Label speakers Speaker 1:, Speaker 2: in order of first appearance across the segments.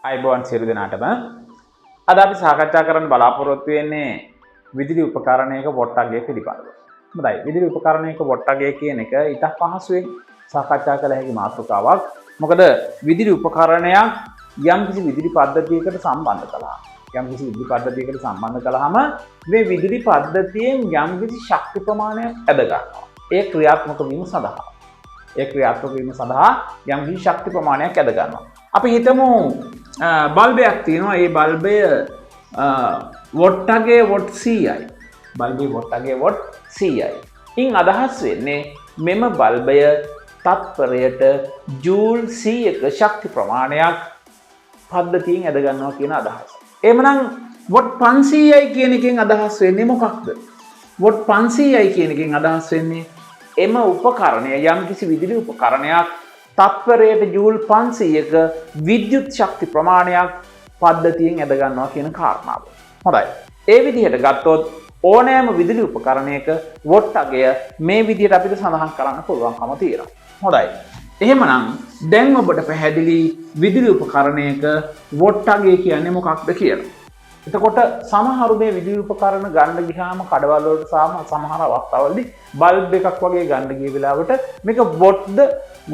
Speaker 1: අයිබෝන් සියලු දෙනාටම අද අපි සාකච්ඡා කරන්න බලාපොරොත්තු වෙන්නේ විදුලි උපකරණයක වොට් අගය පිළිබඳව. හොඳයි. විදුලි උපකරණයක වොට් අගය කියන එක ඉතා පහසුවෙන් සාකච්ඡා කළ හැකි මාතෘකාවක්. මොකද විදුලි උපකරණයක් යම්කිසි විදුලි පද්ධතියකට සම්බන්ධ කළාම මේ විදුලි පද්ධතියෙන් යම්කිසි ශක්ති ප්‍රමාණයක් ඇද ගන්නවා. ඒ ක්‍රියාත්මක වීම සඳහා යම්කිසි ශක්ති ප්‍රමාණයක් ඇද ගන්නවා. අපි හිතමු බල්බයක් තියෙනවා. ඒ බල්බය වොට් අගය වොට් 100යි. බල්බේ වොට් අගය වොට් 100යි. ඉන් අදහස් වෙන්නේ මෙම බල්බය තත්පරයට ජූල් 100ක ශක්ති ප්‍රමාණයක් පද්ධතියෙන් ඇද ගන්නවා කියන අදහස. එහෙමනම් වොට් 500යි කියන එකෙන් අදහස් වෙන්නේ මොකක්ද? වොට් 500යි කියන එකෙන් අදහස් වෙන්නේ එම උපකරණය යම්කිසි විදුලි උපකරණයක් තත්පරයට ජූල් 500ක විද්‍යුත් ශක්ති ප්‍රමාණයක් පද්ධතියෙන් ඇද ගන්නවා කියන කාරණාව. හොඳයි. ඒ විදිහට ගත්තොත් ඕනෑම විදුලි උපකරණයක වොට් අගය මේ විදිහට අපිට සඳහන් කරන්න පුළුවන්කම තියෙනවා. හොඳයි. එහෙමනම් දැන් ඔබට පැහැදිලි විදුලි උපකරණයක වොට් අගය කියන්නේ මොකක්ද කියලා. එතකොට සමහරු මේ විදුලි උපකරණ ගන්න ගියාම කඩවල වලට සමහර අවස්ථාවලදී බල්බ් එකක් වගේ ගන්න ගිය වෙලාවට මේක වොට්ද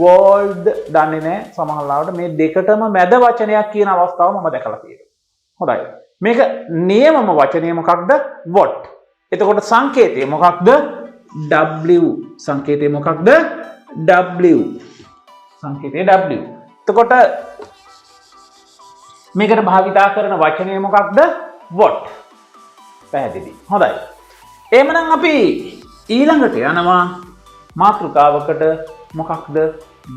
Speaker 1: වෝල්ට්ද දන්නේ නැහැ. සමහර ලාවට මේ දෙකටම මැද වචනයක් කියන අවස්ථාව මම දැකලා තියෙනවා. හොඳයි. මේක නියමම වචනය මොකක්ද? වොට්. එතකොට සංකේතය මොකක්ද? W. සංකේතය මොකක්ද? W. සංකේතය W. එතකොට මේකට භාවිතා කරන වචනය මොකක්ද? වොට්. පැහැදිලි. හොඳයි. එහෙමනම් අපි ඊළඟට යනවා මාතෘකාවකට. මොකක්ද?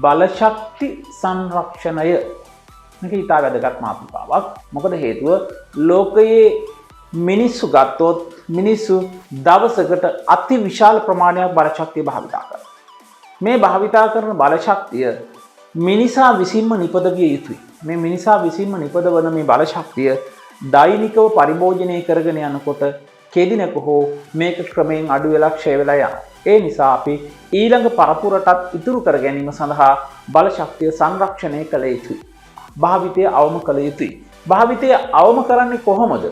Speaker 1: බලශක්ති සංරක්ෂණය. මේක ඉතා වැදගත් මාතෘකාවක්. මොකද හේතුව ලෝකයේ මිනිස්සු ගත්තොත් මිනිස්සු දවසකට අති විශාල ප්‍රමාණයක් බලශක්තිය භාවිතා කරනවා. මේ භාවිතා කරන බලශක්තිය මිනිසා විසින්ම නිපදවිය යුතුයි. මේ මිනිසා විසින්ම නිපදවන මේ බලශක්තිය දෛනිකව පරිභෝජනය කරගෙන යනකොට කෙදිනක හෝ මේක ක්‍රමයෙන් අඩු වෙලා ක්ෂය වෙලා යනවා. ඒ නිසා අපි ඊළඟ පරපුරටත් ඉතුරු කර ගැනීම සඳහා බලශක්තිය සංරක්ෂණය කළ යුතුයි. භාවිතය අවම කළ යුතුයි. භාවිතය අවම කරන්නේ කොහොමද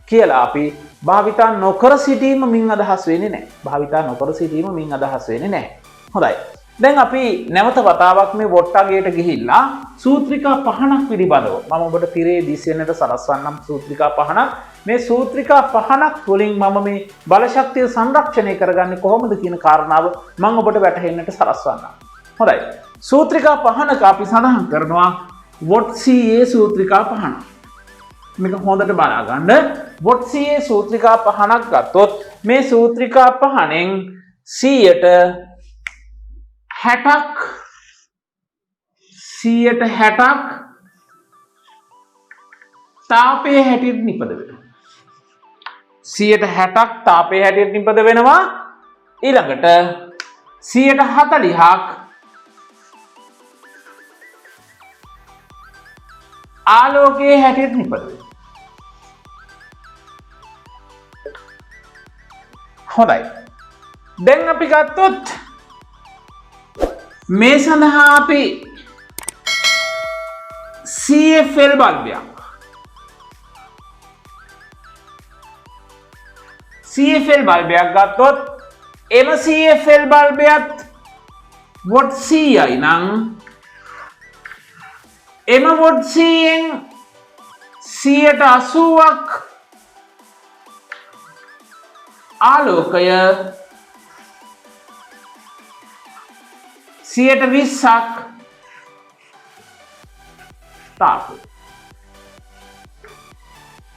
Speaker 1: කියලා අපි භාවිතා නොකර සිටීම මින් අදහස් වෙන්නේ නැහැ. භාවිතා නොකර සිටීම මින් අදහස් වෙන්නේ නැහැ. හොඳයි. දැන් අපි නැවත වතාවක් මේ වොට් අගයට ගිහිල්ලා සූත්‍රිකා පහනක් පිළිබඳව මම ඔබට තිරේ දිස්සෙන්නට සලස්වන්නම්. සූත්‍රිකා පහනක්. මේ සූත්‍රිකා පහනක් වලින් මම මේ බලශක්තිය සංරක්ෂණය කරගන්නේ කොහොමද කියන කාරණාව මම ඔබට වැටහෙන්නට සලස්වන්නම්. හොඳයි. සූත්‍රිකා පහනක අපි සඳහන් කරනවා වොට් 100 සූත්‍රිකා පහන. මේක හොඳට බලා ගන්න. වොට් 100 සූත්‍රිකා පහනක් ගත්තොත් මේ සූත්‍රිකා පහනෙන් 100ට 60ක් තාපයේ හැටියට නිපද වෙනවා. 160ක් තාපයේ හැටියට නිපද වෙනවා. ඊළඟට 140ක් ආලෝකයේ හැටියට නිපද වෙනවා. හොඳයි. දැන් අපි ගත්තොත් මේ සඳහා අපි CFL බල්බයක් ගත්තොත් එම CFL බල්බයත් වොට් 100යි නම් එම වොට් 100න් 80ක් ආලෝකය 20ක් තාපය.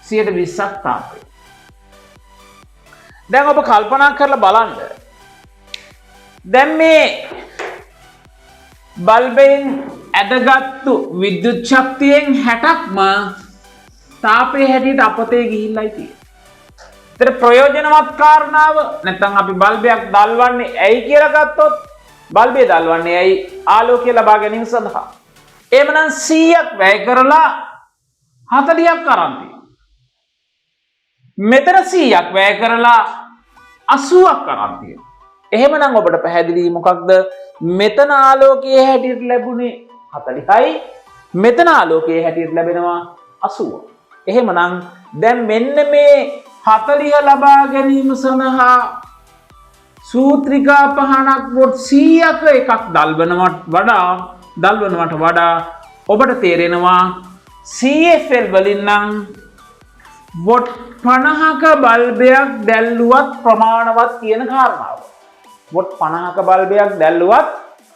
Speaker 1: 20ක් තාපය. දැන් ඔබ කල්පනා කරලා බලන්න. දැන් මේ බල්බෙන් ඇදගත්තු විද්‍යුත් ශක්තියෙන් 60ක්ම තාපයේ හැටියට අපතේ ගිහිල්ලායි තියෙන්නේ. ඒතර ප්‍රයෝජනවත් කාරණාව නැත්නම් අපි බල්බයක් දල්වන්නේ ඇයි කියලා ගත්තොත් බල්බය දල්වන්නේ ඇයි? ආලෝකය ලබා ගැනීම සඳහා. එහෙමනම් 100ක් වැය කරලා 40ක් අරන් තියෙනවා. මෙතන 100ක් වැය කරලා 80ක් අරන් තියෙනවා. එහෙමනම් ඔබට පැහැදිලි මොකක්ද? මෙතන ආලෝකයේ හැටියට ලැබුණේ 40යි. මෙතන ආලෝකයේ හැටියට ලැබෙනවා 80. එහෙමනම් දැන් මෙන්න මේ 40 ලබා ගැනීම සඳහා සූත්‍රිකා පහනක් වොට් 100ක එකක් දල්වනවට වඩා ඔබට තේරෙනවා CFL වලින් නම් වොට් 50ක බල්බයක් දැල්ලුවත් ප්‍රමාණවත් කියන කාරණාව. වොට් 50ක බල්බයක් දැල්ලුවත්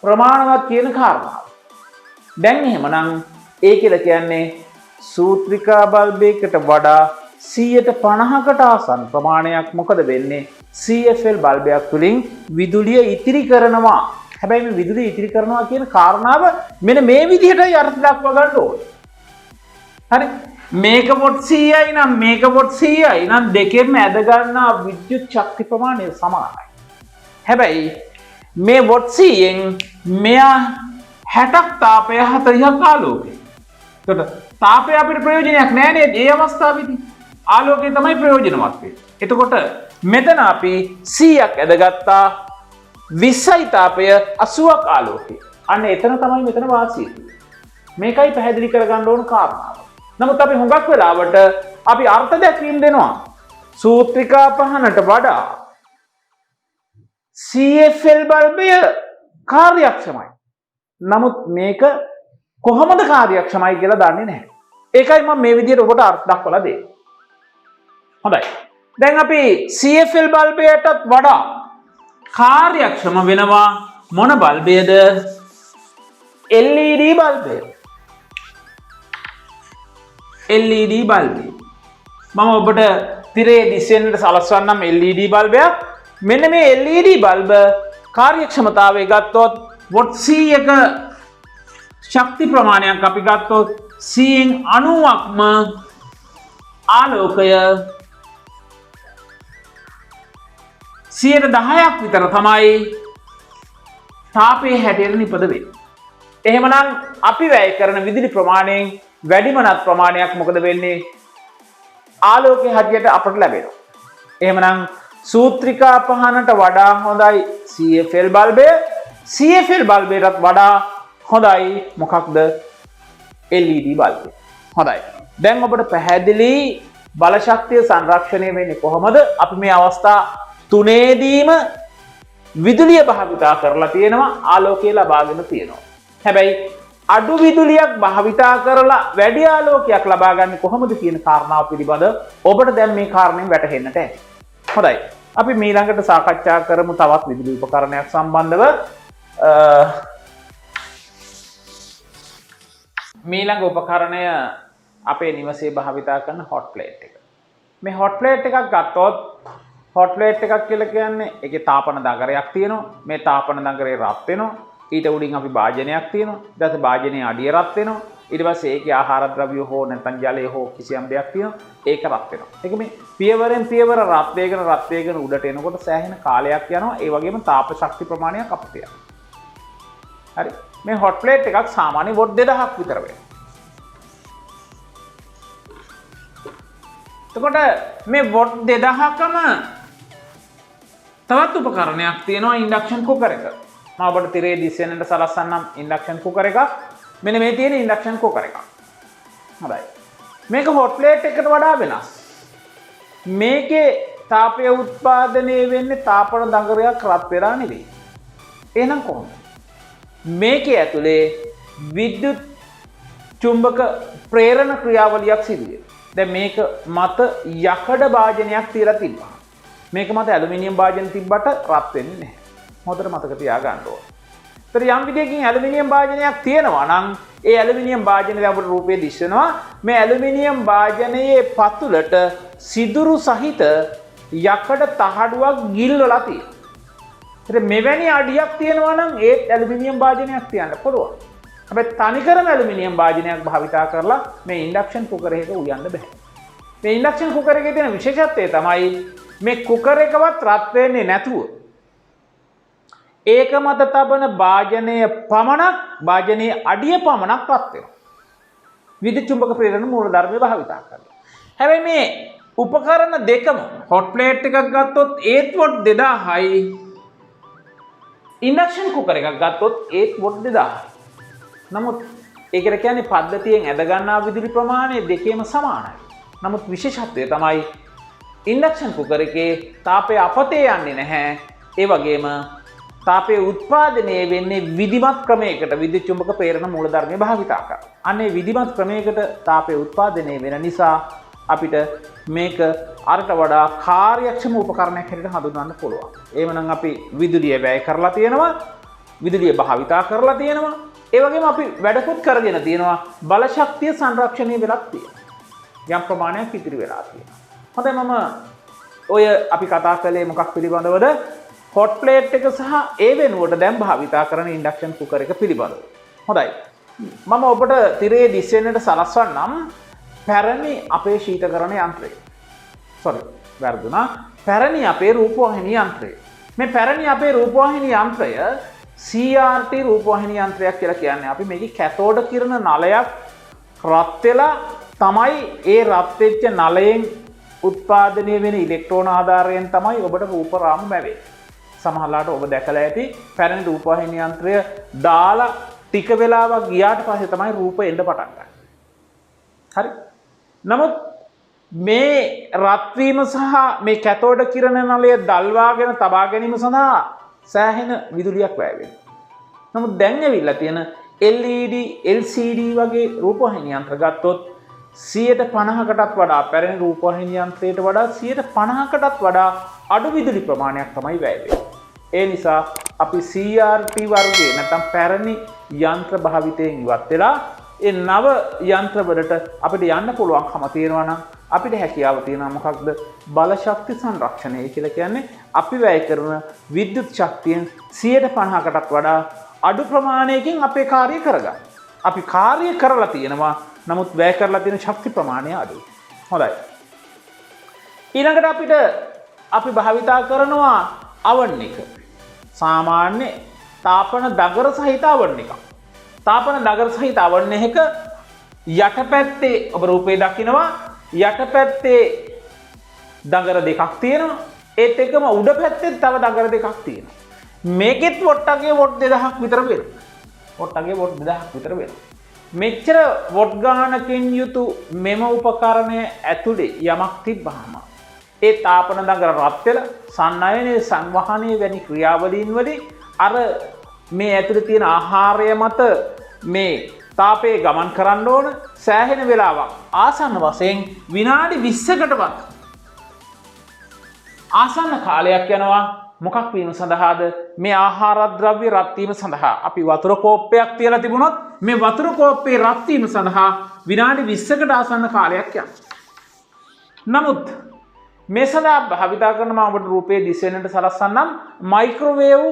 Speaker 1: ප්‍රමාණවත් කියන කාරණාව. දැන් එහෙමනම් ඒ කියලා කියන්නේ සූත්‍රිකා බල්බයකට වඩා 150කට ආසන්න ප්‍රමාණයක් මොකද වෙන්නේ? CFL බල්බයක් තුලින් විදුලිය ඉතිරි කරනවා. හැබැයි මේ විදුලිය ඉතිරි කරනවා කියන කාරණාව මෙන්න මේ විදිහටයි අර්ථ දක්වා ගන්න ඕනේ. හරි? මේක වොට් 100යි නම් මේක වොට් 100යි නම් දෙකෙන්ම ඇද ගන්නා විද්‍යුත් ශක්ති ප්‍රමාණය සමානයි. හැබැයි මේ වොට් 100න් මෙයා 60ක් තාපය 40ක් ආලෝකය. එතකොට තාපය අපිට ප්‍රයෝජනයක් නැහැ නේද? මේ අවස්ථාවේදී ආලෝකය තමයි ප්‍රයෝජනවත් වෙන්නේ. එතකොට මෙතන අපි 100ක් ඇදගත්තා 20යි තාපය 80ක් ආලෝකය. අන්න එතන තමයි මෙතන වාසිය. මේකයි පැහැදිලි කරගන්න ඕන කාරණාව. නමුත් අපි හුඟක් වෙලාවට අපි අර්ථ දැක්වීම දෙනවා. සූත්‍රිකා පහනට වඩා CFL බල්බය කාර්යක්ෂමයි. නමුත් මේක කොහොමද කාර්යක්ෂමයි කියලා දන්නේ නැහැ. ඒකයි මම මේ විදිහට ඔබට අර්ථ දක්වලා දෙන්නේ. හොඳයි. දැන් අපි CFL බල්බයටත් වඩා කාර්යක්ෂම වෙනවා මොන බල්බයද? LED බල්බය. LED බල්බය. මම ඔබට තිරේ දිස්වෙන්නට සලස්වන්නම් LED බල්බයක්. මෙන්න මේ LED බල්බ කාර්යක්ෂමතාවය ගත්තොත් වොට් 100ක ශක්ති ප්‍රමාණයක් අපි ගත්තොත් 100න් 90ක්ම ආලෝකය 10%ක් විතර තමයි තාපයේ හැටියට නිපද වෙන්නේ. එහෙමනම් අපි වැය කරන විදුලි ප්‍රමාණයෙන් වැඩිමනත් ප්‍රමාණයක් මොකද වෙන්නේ? ආලෝකයේ හැටියට අපට ලැබෙනවා. එහෙමනම් සූත්‍රිකා පහනට වඩා හොඳයි CFL බල්බය. CFL බල්බයටත් වඩා හොඳයි මොකක්ද? LED බල්බය. හොඳයි. දැන් ඔබට පැහැදිලි බල ශක්තිය සංරක්ෂණය වෙන්නේ කොහොමද? අපි මේ අවස්ථා තුනේදීම විදුලිය භාවිතා කරලා තියෙනවා, ආලෝකය ලබාගෙන තියෙනවා. හැබැයි අඩු විදුලියක් භාවිතා කරලා වැඩි ආලෝකයක් ලබා ගන්න කොහොමද කියන කාරණාව පිළිබඳ ඔබට දැන් මේ කාරණයෙන් වැටහෙන්නට ඇති. හොඳයි. අපි ඊළඟට සාකච්ඡා කරමු තවත් විදුලි උපකරණයක් සම්බන්ධව. ඊළඟ උපකරණය අපේ නිවසේ භාවිතා කරන හොට් ප්ලේට් එක. මේ හොට් ප්ලේට් එකක් ගත්තොත් හොට් ප්ලේට් එකක් කියලා කියන්නේ ඒකේ තාපන දගරයක් තියෙනවා. මේ තාපන දගරේ රත් වෙනවා. ඊට උඩින් අපි භාජනයක් තියෙනවා. ඊට පස්සේ භාජනයේ අඩිය රත් වෙනවා. ඊට පස්සේ ඒකේ ආහාර ද්‍රව්‍ය හෝ නැත්නම් ජලය හෝ කිසියම් දෙයක් තියෙනවා. ඒක රත් වෙනවා. ඒක මේ පියවරෙන් පියවර රත් වේගන උඩට එනකොට සෑහෙන කාලයක් යනවා. ඒ වගේම තාප ශක්ති ප්‍රමාණයක් අපිට යනවා. හරි. මේ හොට් ප්ලේට් එකක් සාමාන්‍ය වොට් 2000ක් විතර වෙනවා. එතකොට මේ වොට් 2000කම තවත් උපකරණයක් තියෙනවා ඉන්ඩක්ෂන් කුකර් එක. මම ඔබට තිරේ දිස්වෙන්නට සලස්සන්නම් ඉන්ඩක්ෂන් කුකර් එකක්. මෙන්න මේ තියෙන ඉන්ඩක්ෂන් කුකර් එකක්. හොඳයි. මේක හොට් ප්ලේට් එකට වඩා වෙනස්. මේකේ තාපය උත්පාදනය වෙන්නේ තාපන දඟරයක් රත් වෙලා නෙවෙයි. එහෙනම් කොහොමද? මේකේ ඇතුලේ විද්‍යුත් චුම්බක ප්‍රේරණ ක්‍රියාවලියක් සිදු වෙනවා. දැන් මේක මත යකඩ භාජනයක් තියලා තිබ්බා. මේක මත ඇලුමිනියම් භාජන තිබ්බට රත් වෙන්නේ නැහැ. හොඳට මතක තියාගන්න ඕන. ඒතර යම් විදියකින් ඇලුමිනියම් භාජනයක් තියෙනවා නම් ඒ ඇලුමිනියම් භාජනේ අපේ රූපේ දිස්සනවා. මේ ඇලුමිනියම් භාජනයේ පතුලට සිදුරු සහිත යකඩ තහඩුවක් ගිල්වලා තියෙනවා. ඒතර මෙවැනි අඩියක් තියෙනවා නම් ඒත් ඇලුමිනියම් භාජනයක් තියන්න පුළුවන්. හැබැයි තනිකරම ඇලුමිනියම් භාජනයක් භාවිතා කරලා මේ ඉන්ඩක්ෂන් කුකර් එක උයන්න බෑ. මේ ඉන්ඩක්ෂන් කුකර් එකේ තියෙන විශේෂත්වය තමයි මේ කුකර් එකවත් රත් වෙන්නේ නැතුව ඒක මත තබන භාජනයේ අඩිය පමණක් රත් වෙනවා. විද්‍යුත් චුම්බක ප්‍රේරණ මූලධර්මය භාවිතා කරලා. හැබැයි මේ උපකරණ දෙකම හොට් ප්ලේට් එකක් ගත්තොත් ඒත් වොට් 2000යි. ඉන්ඩක්ෂන් කුකර් එකක් ගත්තොත් ඒත් වොට් 2000යි. නමුත් ඒකට කියන්නේ පද්ධතියෙන් ඇද ගන්නා විදුලි ප්‍රමාණය දෙකේම සමානයි. නමුත් විශේෂත්වය තමයි ඉන්ඩක්ෂන් කුකර් එකේ තාපය අපතේ යන්නේ නැහැ. ඒ වගේම තාපය උත්පාදනය වෙන්නේ විධිමත් ක්‍රමයකට විද්‍යුත් චුම්බක ප්‍රේරණ මූලධර්මය භාවිතා කරලා. අනේ විධිමත් ක්‍රමයකට තාපය උත්පාදනය වෙන නිසා අපිට මේක අරට වඩා කාර්යක්ෂම උපකරණයක් හැටියට හඳුන්වන්න පුළුවන්. එහෙමනම් අපි විදුලිය වැය කරලා තියෙනවා, විදුලිය භාවිතා කරලා තියෙනවා. ඒ වගේම අපි වැඩකුත් කරගෙන තියෙනවා. බල ශක්තිය සංරක්ෂණය වෙලක් තියෙනවා. යම් ප්‍රමාණයක් ඉතිරි වෙලා තියෙනවා. හොඳයි මම ඔය අපි කතා කළේ මොකක් පිළිබඳවද? හොට් ප්ලේට් එක සහ ඒ වෙනුවට දැන් භාවිතා කරන ඉන්ඩක්ෂන් කුකර් එක පිළිබඳව. හොඳයි. මම ඔබට තිරේ දිස්වෙන්නට සලස්වන්නම් පැරණි අපේ ශීතකරණ යන්ත්‍රය. වැරදුනා. පැරණි අපේ රූපවාහිනී යන්ත්‍රය. මේ පැරණි අපේ රූපවාහිනී යන්ත්‍රය CRT රූපවාහිනී යන්ත්‍රයක් කියලා කියන්නේ. අපි මේකේ කැතෝඩ කිරණ නලයක් රත් වෙලා තමයි ඒ රත් වෙච්ච නලයෙන් උත්පාදනය වෙන ඉලෙක්ට්‍රෝන ආධාරයෙන් තමයි ඔබට රූප රාමු ලැබෙන්නේ. සමහරවිට ඔබ දැකලා ඇති පැරණි රූපවාහිනී යන්ත්‍රය දාලා ටික වෙලාවක් ගියාට පස්සේ තමයි රූප එන්න පටන් ගන්නේ. හරි. නමුත් මේ රත් වීම සහ මේ කැතෝඩ කිරණ නලය දල්වාගෙන තබා ගැනීම සඳහා සෑහෙන විදුලියක් වැය වෙනවා. නමුත් දැන් ඇවිල්ලා තියෙන LED, LCD වගේ රූපවාහිනී යන්ත්‍ර ගත්තොත් 50%කටත් වඩා පැරණි රූපවාහිනී යන්ත්‍රයට වඩා 50%කටත් වඩා අඩු විදුලි ප්‍රමාණයක් තමයි වැය වෙන්නේ. ඒ නිසා අපි CRT වර්ගයේ නැත්නම් පැරණි යන්ත්‍ර භාවිතයෙන් ඉවත් වෙලා ඒ නව යන්ත්‍රවලට අපිට යන්න පුළුවන්කම තියෙනවා නම් අපිට හැකියාව තියෙනවා මොකක්ද? බල ශක්ති සංරක්ෂණය කියලා කියන්නේ අපි වැය කරන විද්‍යුත් ශක්තියෙන් 50%කටත් වඩා අඩු ප්‍රමාණයකින් අපේ කාර්යය කරගන්න. අපි කාර්ය කරලා තියෙනවා නමුත් වැය කරලා තියෙන ශක්ති ප්‍රමාණය අඩුයි. හොඳයි. ඊළඟට අපි භාවිතා කරනවා oven එක. සාමාන්‍ය තාපන දගර සහිත oven එකක්. තාපන දගර සහිත oven එකක යටපැත්තේ ඔබ රූපේ දකිනවා යටපැත්තේ දගර දෙකක් තියෙනවා. ඒත් එක්කම උඩ පැත්තේ තව දගර දෙකක් තියෙනවා. මේකෙත් වොට්ටගේ වොට් 2000ක් විතර වෙනවා. මෙච්චර වොට් ගානකින් යුතු මෙම උපකරණය ඇතුලේ යමක් තිබ්බහම ඒ තාපන දගර රත් වෙලා සන්නයනයේ සංවහනයේ වැනි ක්‍රියාවලීන් වලින් අර මේ ඇතුලේ තියෙන ආහාරය මත මේ තාපය ගමන් කරන්න ඕන සෑහෙන වෙලාවක් ආසන්න වශයෙන් විනාඩි 20කටවත් ආසන්න කාලයක් යනවා. මොකක් වීම සඳහාද? මේ ආහාර ද්‍රව්‍ය රත් වීම සඳහා. අපි වතුර කෝප්පයක් තියලා තිබුණොත් මේ වතුර කෝප්පේ රත් වීම සඳහා විනාඩි 20කට ආසන්න කාලයක් යනවා. නමුත් මේ සඳහා භාවිතා කරන මම ඔබට රූපයේ දිස්වෙන්නට සලස්වන්නම් මයික්‍රෝවේව්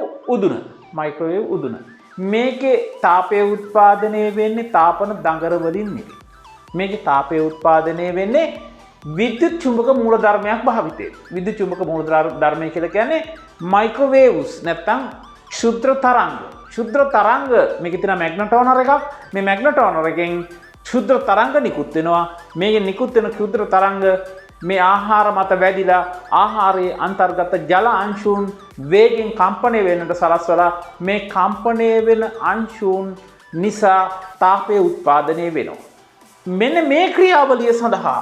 Speaker 1: උදුන. මේකේ තාපය උත්පාදනය වෙන්නේ තාපන දඟර වලින් නෙවෙයි. මේකේ තාපය උත්පාදනය වෙන්නේ විද්‍යුත් චුම්බක මූලධර්මයක් භාවිතයෙන්. විද්‍යුත් චුම්බක මූලධර්මය කියලා කියන්නේ මයික්‍රෝවේව්ස් නැත්නම් ක්ෂුද්‍ර තරංග. ක්ෂුද්‍ර තරංග මේකේ තියෙන මැග්නටෝනර් එකක්. මේ මැග්නටෝනර් එකෙන් ක්ෂුද්‍ර තරංග නිකුත් වෙනවා. මේකෙන් නිකුත් වෙන ක්ෂුද්‍ර තරංග මේ ආහාර මත වැදිලා ආහාරයේ අන්තර්ගත ජල අංශුන් වේගෙන් කම්පණය වෙන්නට සලස්වලා මේ කම්පණය වෙන අංශුන් නිසා තාපය උත්පාදනය වෙනවා. මෙන්න මේ ක්‍රියාවලිය සඳහා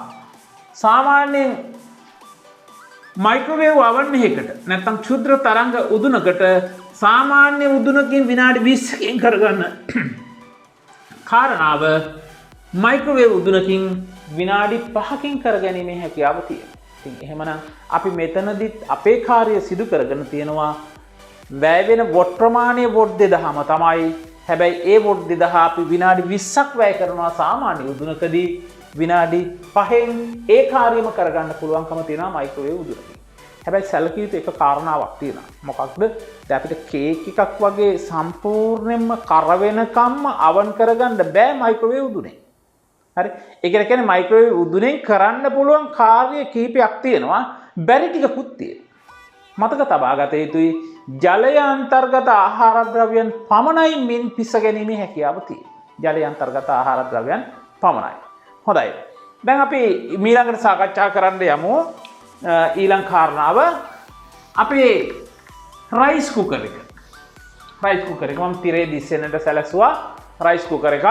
Speaker 1: සාමාන්‍යයෙන් මයික්‍රෝවේව් oven එකකට නැත්නම් ක්ෂුද්‍ර තරංග උදුනකට සාමාන්‍ය උදුනකින් විනාඩි 20කින් කරගන්න කාරණාව මයික්‍රෝවේව් උදුනකින් විනාඩි 5කින් කරගැනීමේ හැකියාව තියෙනවා. ඉතින් එහෙමනම් අපි මෙතනදිත් අපේ කාර්යය සිදු කරගෙන තියෙනවා. වැය වෙන වොට් ප්‍රමාණය වොට් 2000ම තමයි. හැබැයි ඒ වොට් 2000 අපි විනාඩි 20ක් වැය කරනවා සාමාන්‍ය උදුනකදී. විනාඩි 5න් ඒ කාර්යම කරගන්න පුළුවන්කම තියෙනවා මයික්‍රෝවේව් උදුනකින්. හැබැයි සැලකිය යුතු එක කාරණාවක් තියෙනවා. මොකක්ද? දැන් අපිට කේක් එකක් වගේ සම්පූර්ණයෙන්ම කර වෙනකම්ම අවන් කරගන්න බෑ මයික්‍රෝවේව් උදුනේ. හරි. ඒක කියන්නේ මයික්‍රෝවේව් උදුනෙන් කරන්න පුළුවන් කාර්ය කීපයක් තියෙනවා. බැරි ටිකකුත් තියෙනවා. මතක තබා ගත යුතුයි ජලය අන්තර්ගත ආහාර ද්‍රව්‍යයන් පමණයි මින් පිස ගැනීමේ හැකියාව තියෙන්නේ. ජලය අන්තර්ගත ආහාර ද්‍රව්‍යයන් පමණයි. හොඳයි. දැන් අපි ඊළඟට සාකච්ඡා කරන්න යමු. ඊළඟ කාරණාව අපේ රයිස් කුකර් එක. රයිස් කුකර් එක මම තිරේ දිස්සෙන්නට සැලසුවා. රයිස් කුකර් එකක්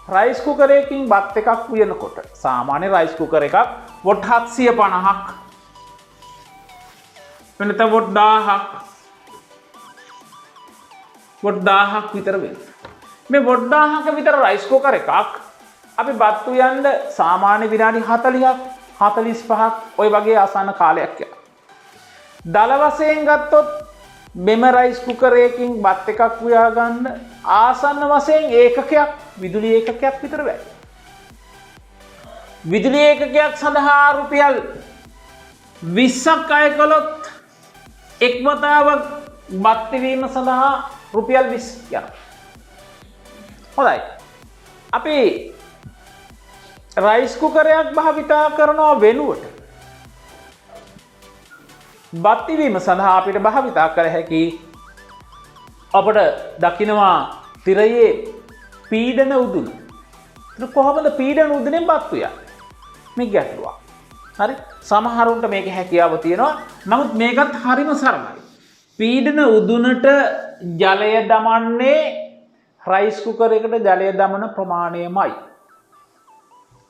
Speaker 1: රයිස් කුකර් එකකින් බත් එකක් උයනකොට සාමාන්‍ය රයිස් කුකර් එකක් වොට් 750ක් වෙනත වොට් 1000ක් වොට් 1000ක් විතර වෙනවා. මේ වොට් 1000ක විතර රයිස් කුකර් එකක් අපි බත් උයන්න සාමාන්‍ය විනාඩි 40ක් 45ක් ওই වගේ ආසන්න කාලයක් යනවා. දල වශයෙන් ගත්තොත් මෙම රයිස් කුකර් එකකින් බත් එකක් උයා ගන්න ආසන්න වශයෙන් ඒකකයක් විදුලි ඒකකයක් විතර වැය. විදුලි ඒකකයක් සඳහා රුපියල් 20ක් අය කළොත් එක් වතාවක් බත් තිවීම සඳහා රුපියල් 20 යනවා. හොඳයි. අපි රයිස් කුකරයක් භාවිතා කරනවා වෙනුවට බත් තිවීම සඳහා අපිට භාවිතා කළ හැකි අපට දකිනවා තිරයේ පීඩන උදුන. කොහොමද පීඩන උදුනෙන් බත් උයන්නේ? මේ ගැටලුවක්. හරි? සමහරුන්ට මේක හැකියාව තියෙනවා. නමුත් මේකත් හරිම සරලයි. පීඩන උදුනට ජලය දමන්නේ රයිස් කුකර් එකට ජලය දමන ප්‍රමාණයමයි.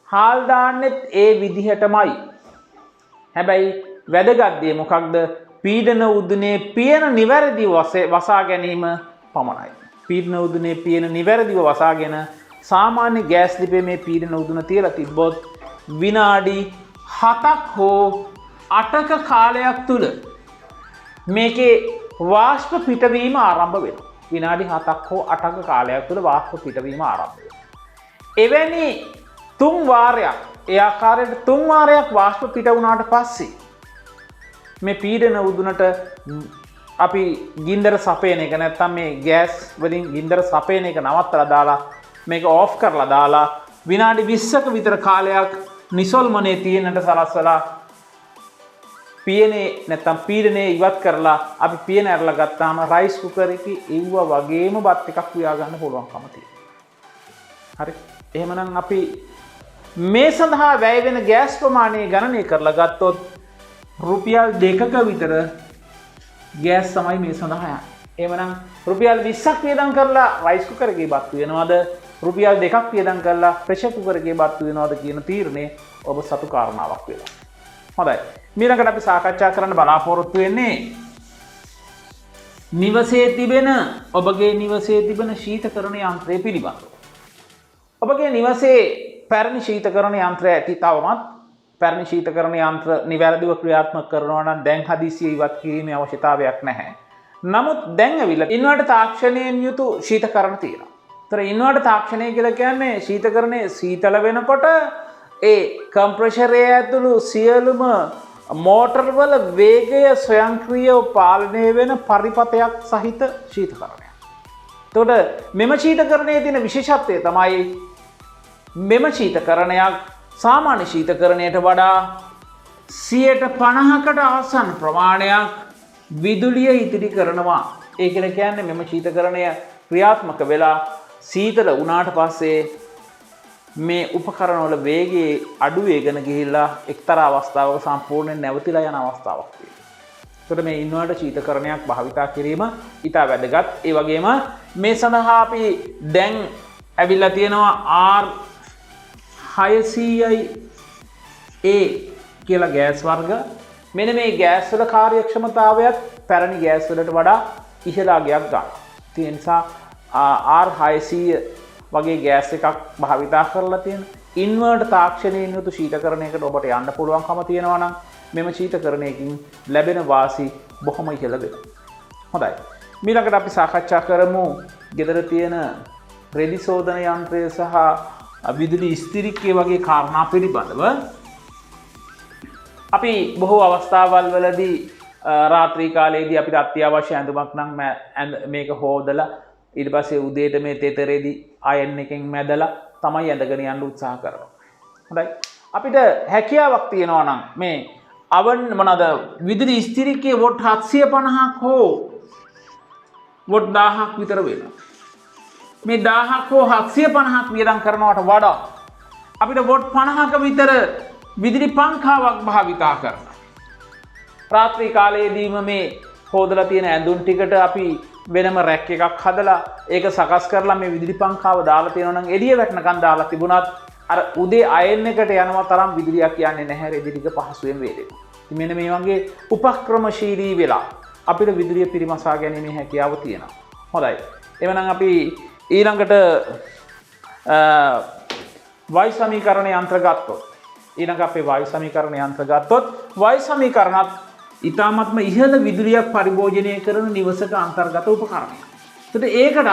Speaker 1: හාල් දාන්නෙත් ඒ විදිහටමයි. හැබැයි වැදගත් දේ මොකක්ද? පීඩන උදුනේ පියන නිවැරදිව වසා ගැනීම පමණයි. පීඩන උදුනේ පියන නිවැරදිව වසාගෙන සාමාන්‍ය ගෑස් ලිපේ මේ පීඩන උදුන තියලා තිබ්බොත් විනාඩි 7ක් හෝ 8ක කාලයක් තුල මේකේ වාෂ්ප පිටවීම ආරම්භ වෙනවා. විනාඩි 7ක් හෝ 8ක කාලයක් තුල වාෂ්ප පිටවීම ආරම්භ වෙනවා. එවැනි 3 වාරයක් ඒ ආකාරයට 3 වාරයක් වාෂ්ප පිට වුණාට පස්සේ මේ පීඩන උදුනට අපි ගින්දර සපයන එක නැත්තම් මේ ගෑස් වලින් ගින්දර සපයන එක නවත්තලා දාලා මේක ඕෆ් කරලා දාලා විනාඩි 20ක විතර කාලයක් නිසල්මනේ තියෙනට සලස්වලා පියනේ නැත්තම් පීඩනේ ඉවත් කරලා අපි පියන ඇරලා ගත්තාම රයිස් කුකර් එකේ ඉව්වා වගේම බත් එකක් උයා ගන්න පුළුවන්කම තියෙනවා. හරි. එහෙමනම් අපි මේ සඳහා වැය වෙන ගෑස් ප්‍රමාණය ගණනය කරලා ගත්තොත් රුපියල් 2ක විතර ගෑස් තමයි මේ සඳහා යන්නේ. එහෙමනම් රුපියල් 20ක් වියදම් කරලා රයිස් කුකර් එකේ බත් වෙනවද? රුපියල් 2ක් වියදම් කරලා ප්‍රෙෂර් කුකර් එකේ බත් වෙනවද කියන තීරණය ඔබ සතු කාරණාවක් වෙනවා. හොඳයි. ඊළඟට අපි සාකච්ඡා කරන්න බලාපොරොත්තු වෙන්නේ නිවසේ තිබෙන ඔබගේ නිවසේ තිබෙන ශීතකරණ යන්ත්‍රය පිළිබඳව. ඔබගේ නිවසේ පැරණි ශීතකරණ යන්ත්‍රය ඇති තවමත් පැරණි ශීතකරණ යන්ත්‍ර නිවැරදිව ක්‍රියාත්මක කරනවා නම් දැන් හදිසියෙ ඉවත් කිරීමේ අවශ්‍යතාවයක් නැහැ. නමුත් දැන් ඇවිල්ලා ඉන්වර්ටර් තාක්ෂණයෙන් යුතු ශීතකරණ තියෙනවා. ඒතර ඉන්වර්ටර් තාක්ෂණය කියලා කියන්නේ ශීතකරණයේ සීතල වෙනකොට ඒ කම්ප්‍රෙෂරය ඇතුළු සියලුම මෝටර් වල වේගය ස්වයංක්‍රීයව පාලනය වෙන පරිපථයක් සහිත ශීතකරණයක්. එතකොට මෙම ශීතකරණයේ තියෙන විශේෂත්වය තමයි මෙම ශීතකරණයක් සාමාන්‍ය ශීතකරණයට වඩා 50%කට ආසන්න ප්‍රමාණයක් විදුලිය ඉතිරි කරනවා. ඒ කියන්නේ මෙම ශීතකරණය ක්‍රියාත්මක වෙලා සීතල වුණාට පස්සේ මේ උපකරණවල වේගයේ අඩු වේගන ගිහිල්ලා එක්තරා අවස්ථාවක සම්පූර්ණයෙන් නැවතිලා යන අවස්ථාවක් තියෙනවා. ඒකට මේ ඉන්වර්ටර් ශීතකරණයක් භාවිතා කිරීම ඉතා වැදගත්. ඒ වගේම මේ සඳහා අපි දැන් ඇවිල්ලා තියෙනවා R600A කියලා ගෑස් වර්ග. මෙන්න මේ ගෑස් වල කාර්යක්ෂමතාවයත් පැරණි ගෑස් වලට වඩා ඉහළ අගයක් ගන්නවා. ඒ නිසා R600 වගේ ගෑස් එකක් භාවිතා කරලා තියෙන ඉන්වර්ටර් තාක්ෂණයෙන් යුතු ශීතකරණයකට ඔබට යන්න පුළුවන්කම තියෙනවා නම් මෙම ශීතකරණයකින් ලැබෙන වාසි බොහොම ඉහළ වෙනවා. හොඳයි. ඊළඟට අපි සාකච්ඡා කරමු ගෙදර තියෙන රෙදි සෝදන යන්ත්‍රය සහ විදුලි ස්ථිරිකය වගේ කාරණා පිළිබඳව. අපි බොහෝ අවස්ථාවල් වලදී රාත්‍රී කාලයේදී අපිට අත්‍යවශ්‍ය ඇඳුමක් නම් මේක හොදලා ඊට පස්සේ උදේට මේ තෙතරේදී අයන් එකෙන් මැදලා තමයි ඇඳගෙන යන්න උත්සාහ කරනවා. හොඳයි. අපිට හැකියාවක් තියෙනවා නම් මේ අවන් මොනවාද විදුලි ස්ථිරිකයේ වොට් 750ක් හෝ වොට් 1000ක් විතර වෙනවා. මේ 1000ක් හෝ 750ක් වියදම් කරනවට වඩා අපිට වොට් 50ක විතර විදුලි පංඛාවක් භාවිතා කරනවා. රාත්‍රී කාලයේදීම මේ හොදලා තියෙන ඇඳුම් ටිකට අපි වෙනම රැක් එකක් හදලා ඒක සකස් කරලා මේ විදුලි පංකාව දාලා තියෙනවා නම් එළිය වැටෙනකන් දාලා තිබුණත් අර උදේ අයන් එකට යනවා තරම් විදුලියක් යන්නේ නැහැ රෙදි ටික පහසුවෙන් වේදෙනවා. ඉතින් මෙන්න මේ වගේ උපක්‍රමශීලී වෙලා අපිට විදුලිය පිරිමසා ගැනීමේ හැකියාව තියෙනවා. හොඳයි. එවනම් අපි ඊළඟට වායු සමීකරණය යන්ත්‍ර ගත්තොත් ඊළඟ අපේ වායු සමීකරණ යන්ත්‍ර ගත්තොත් වායු සමීකරණත් ඊටාත්ම ඉහළ විදුලියක් පරිභෝජනය කරන නිවසක අන්තර්ගත උපකරණයක්. ඒකටත්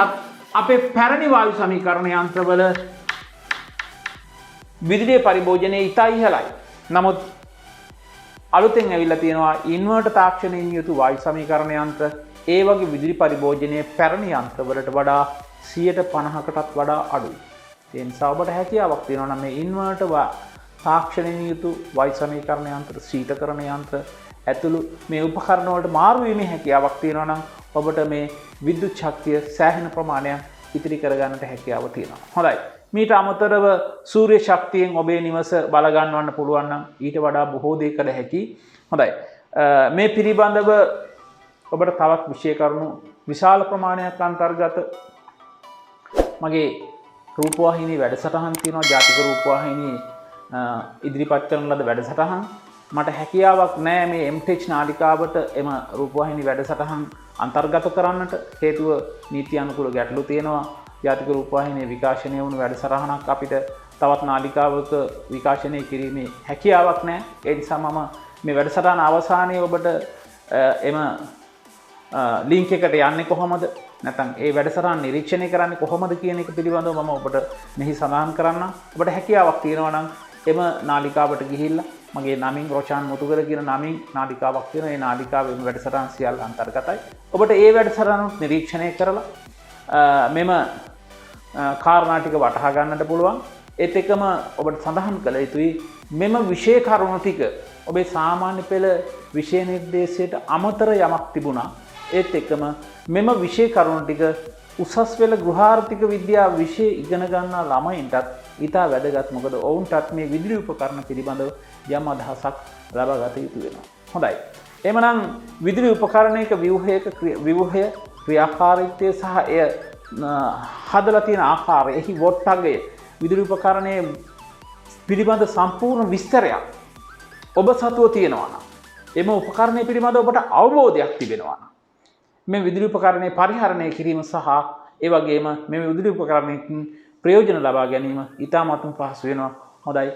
Speaker 1: අපේ පැරණි වායු සමීකරණ යන්ත්‍රවල විදුලිය පරිභෝජනය ඉතා ඉහළයි. නමුත් අලුතෙන් ඇවිල්ලා තියෙනවා ඉන්වර්ටර් තාක්ෂණයෙන් යුතු වායු සමීකරණ යන්ත්‍ර. ඒ වගේ විදුලි පරිභෝජනය පැරණි යන්ත්‍රවලට වඩා 50%කටත් වඩා අඩුයි. ඒ නිසා ඔබට හැකියාවක් තියෙනවා නම් මේ ඉන්වර්ටර් තාක්ෂණයෙන් යුතු වායු සමීකරණ යන්ත්‍ර, ශීතකරණ යන්ත්‍ර ඇතුළු මේ උපකරණ වලට මාරු වීමේ හැකියාවක් තියෙනවා නම් ඔබට මේ විද්‍යුත් ශක්තිය සෑහෙන ප්‍රමාණයක් ඉතිරි කරගන්නට හැකියාව තියෙනවා. හොඳයි. මීට අමතරව සූර්ය ශක්තියෙන් ඔබේ නිවස බල ගන්නවන්න පුළුවන් නම් ඊට වඩා බොහෝ දේ කළ හැකි. හොඳයි. මේ පිළිබඳව ඔබට තවත් විශේෂ කරුණු විශාල ප්‍රමාණයක් අන්තර්ගත මගේ රූපවාහිනී වැඩසටහන් තියෙනවා. ජාතික රූපවාහිනී ඉදිරිපත් කරන ලද වැඩසටහන්. මට හැකියාවක් නෑ මේ MTech නාලිකාවට එම රූපවාහිනී වැඩසටහන් අන්තර්ගත කරන්නට. හේතුව නීති අනුකූල ගැටලු තියෙනවා. ජාතික රූපවාහිනියේ විකාශනය වුණු වැඩසටහනක් අපිට තවත් නාලිකාවක විකාශනය කිරීමේ හැකියාවක් නැහැ. ඒ නිසා මම මේ වැඩසටහන අවසානයේ ඔබට එම ලින්ක් එකට යන්නේ කොහොමද? නැත්නම් ඒ වැඩසටහන නිරීක්ෂණය කරන්නේ කොහොමද කියන එක පිළිබඳව මම ඔබට මෙහි සඳහන් කරන්නම්. ඔබට හැකියාවක් තියෙනවා නම් එම නාලිකාවට ගිහිල්ලා මගේ නමින් රොෂාන් මුතුකර කියන නමින් නාලිකාවක් තියෙනවා. ඒ නාලිකාවේ වැඩසටහන් සියල්ල අන්තර්ගතයි. ඔබට ඒ වැඩසටහන නිරීක්ෂණය කරලා මෙම කාරණා ටික වටහා ගන්නට පුළුවන්. ඒත් එකම ඔබට සඳහන් කළ යුතුයි මෙම විෂය කරුණු ටික ඔබේ සාමාන්‍ය පෙළ විෂය නිර්දේශයට අමතර යමක් තිබුණා. ඒත් එකම මෙම විෂය කරුණු ටික උසස් පෙළ ගෘහාර්ථික විද්‍යාව විෂය ඉගෙන ගන්නා ළමයින්ටත් ඉතා වැදගත්. මොකද ඔවුන්ටත් මේ විදුලි උපකරණ පිළිබඳව යම් අදහසක් ලබා ගත යුතු වෙනවා. හොඳයි. එහෙමනම් විදුලි උපකරණයක ව්‍යුහය ක්‍රියාකාරීත්වය සහ එය හදලා තියෙන ආකාරය, එහි වොට්ටගය, විදුලි උපකරණයේ පිළිබඳ සම්පූර්ණ විස්තරයක් ඔබ සතුව තියෙනවා නම්, එම උපකරණය පිළිබඳ ඔබට අවබෝධයක් තිබෙනවා නම්, මේ විදුලි උපකරණය පරිහරණය කිරීම සහ ඒ වගේම මේ විදුලි උපකරණයකින් ප්‍රයෝජන ලබා ගැනීම ඉතාමත්ම පහසු වෙනවා. හොඳයි.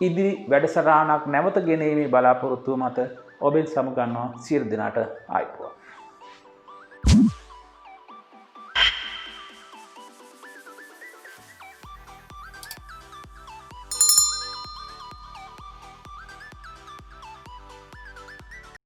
Speaker 1: ඉදිරි වැඩසටහනක් නැවත ගෙනීමේ බලාපොරොත්තුව මත ඔබෙන් සමුගන්නවා. සියලු දෙනාට ආයුබෝවන්.